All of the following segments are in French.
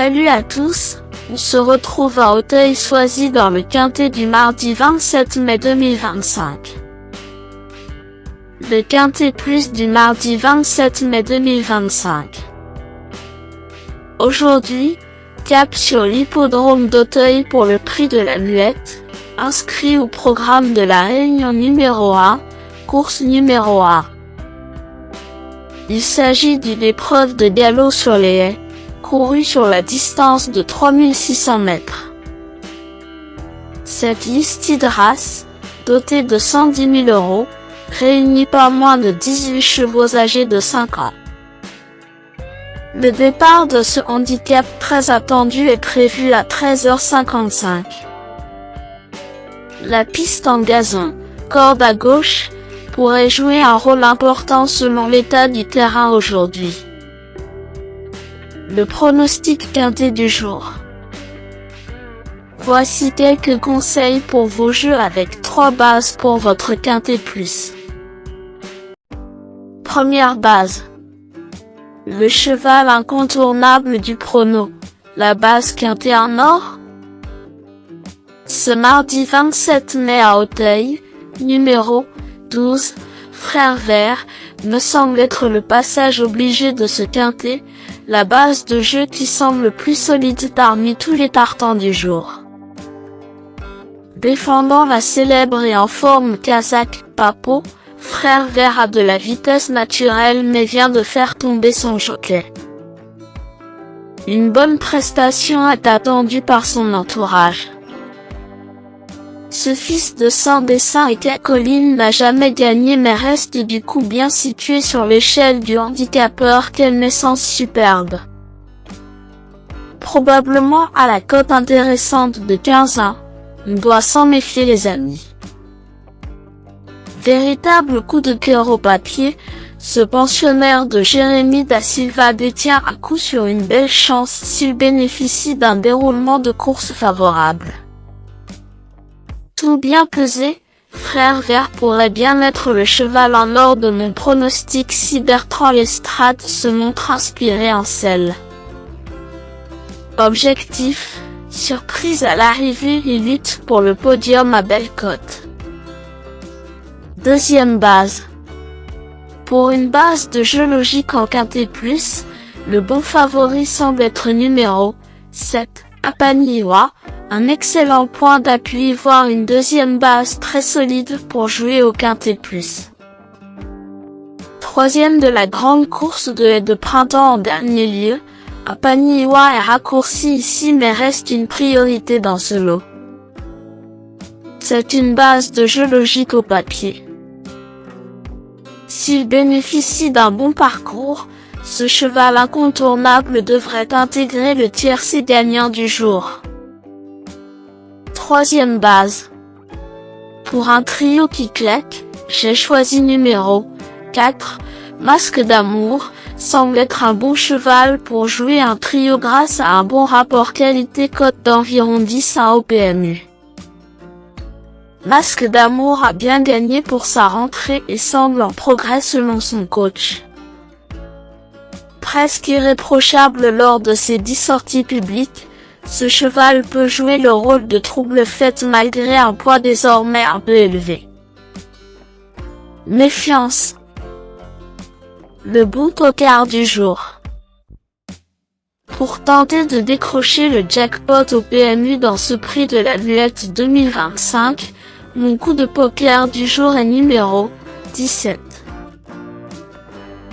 Salut à tous, on se retrouve à Auteuil-Soisy dans le quintet du mardi 27 mai 2025. Le quintet plus du mardi 27 mai 2025. Aujourd'hui, cap sur l'hippodrome d'Auteuil pour le prix de la Muette, inscrit au programme de la réunion numéro 1, course numéro 1. Il s'agit d'une épreuve de galop sur les haies, courue sur la distance de 3600 mètres. Cette listide race, dotée de 110 000 €, réunit pas moins de 18 chevaux âgés de 5 ans. Le départ de ce handicap très attendu est prévu à 13h55. La piste en gazon, corde à gauche, pourrait jouer un rôle important selon l'état du terrain aujourd'hui. Le pronostic quintet du jour. Voici quelques conseils pour vos jeux avec 3 bases pour votre quintet plus. Première base. Le cheval incontournable du prono, la base quintet en or. Ce mardi 27 mai à Auteuil, numéro 12, Frère Vert, me semble être le passage obligé de ce quintet, la base de jeu qui semble le plus solide parmi tous les tartans du jour. Défendant la célèbre et en forme kazakh Papo, Frère Vert a de la vitesse naturelle mais vient de faire tomber son jockey. Une bonne prestation est attendue par son entourage. Ce fils de Saint-Dessin et Cacoline n'a jamais gagné mais reste du coup bien situé sur l'échelle du handicapeur. Quelle naissance superbe! Probablement à la cote intéressante de 15 ans, on doit s'en méfier les amis. Véritable coup de cœur au papier, ce pensionnaire de Jérémy da Silva détient à coup sur une belle chance s'il bénéficie d'un déroulement de course favorable. Tout bien pesé, Frère Vert pourrait bien être le cheval en or de mon pronostic si Bertrand Lestrade se montre inspiré en selle. Objectif, surprise à l'arrivée et lutte pour le podium à belle cote. Deuxième base. Pour une base de jeu logique en quintet plus, le bon favori semble être numéro 7, Apaniwa, un excellent point d'appui voire une deuxième base très solide pour jouer au quintet plus. Troisième de la grande course de haies de printemps en dernier lieu, Apaniwa est raccourci ici mais reste une priorité dans ce lot. C'est une base de jeu logique au papier. S'il bénéficie d'un bon parcours, ce cheval incontournable devrait intégrer le tiercé gagnant du jour. Troisième base. Pour un trio qui claque, j'ai choisi numéro 4, Masque d'amour, semble être un bon cheval pour jouer un trio grâce à un bon rapport qualité-cote d'environ 10 au PMU. Masque d'amour a bien gagné pour sa rentrée et semble en progrès selon son coach. Presque irréprochable lors de ses 10 sorties publiques, ce cheval peut jouer le rôle de trouble-fête malgré un poids désormais un peu élevé. Méfiance. Le bon tocard du jour. Pour tenter de décrocher le jackpot au PMU dans ce prix de la Muette 2025, mon coup de poker du jour est numéro 17.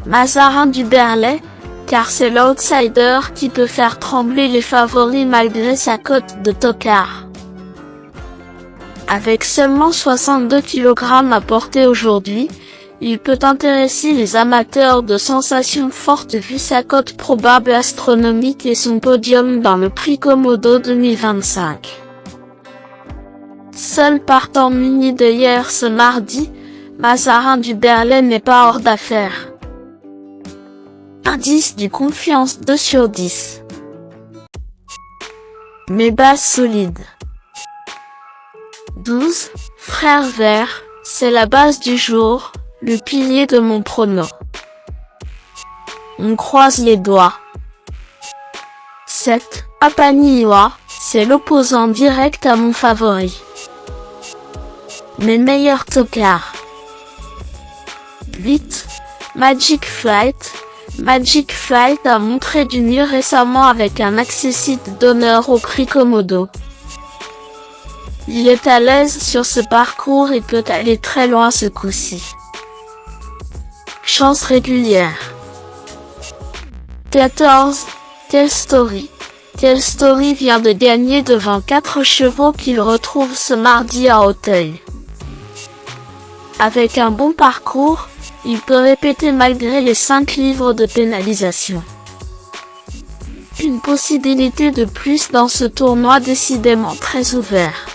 Mazarin du Berlay, car c'est l'outsider qui peut faire trembler les favoris malgré sa cote de tocard. Avec seulement 62 kg à porter aujourd'hui, il peut intéresser les amateurs de sensations fortes vu sa cote probable astronomique et son podium dans le prix Komodo 2025. Seul partant muni de hier ce mardi, Mazarin du Berlay n'est pas hors d'affaire. Indice du confiance 2 sur 10. Mes bases solides. 12, Frère Vert, c'est la base du jour, le pilier de mon prono. On croise les doigts. 7. Apaniwa, c'est l'opposant direct à mon favori. Mes meilleurs tocards. 8. Magic Flight. Magic Flight a montré du mieux récemment avec un accessite d'honneur au prix Komodo. Il est à l'aise sur ce parcours et peut aller très loin ce coup-ci. Chance régulière. 14. Tell Story. Tell Story vient de gagner devant 4 chevaux qu'il retrouve ce mardi à Auteuil. Avec un bon parcours, il peut répéter malgré les 5 livres de pénalisation. Une possibilité de plus dans ce tournoi décidément très ouvert.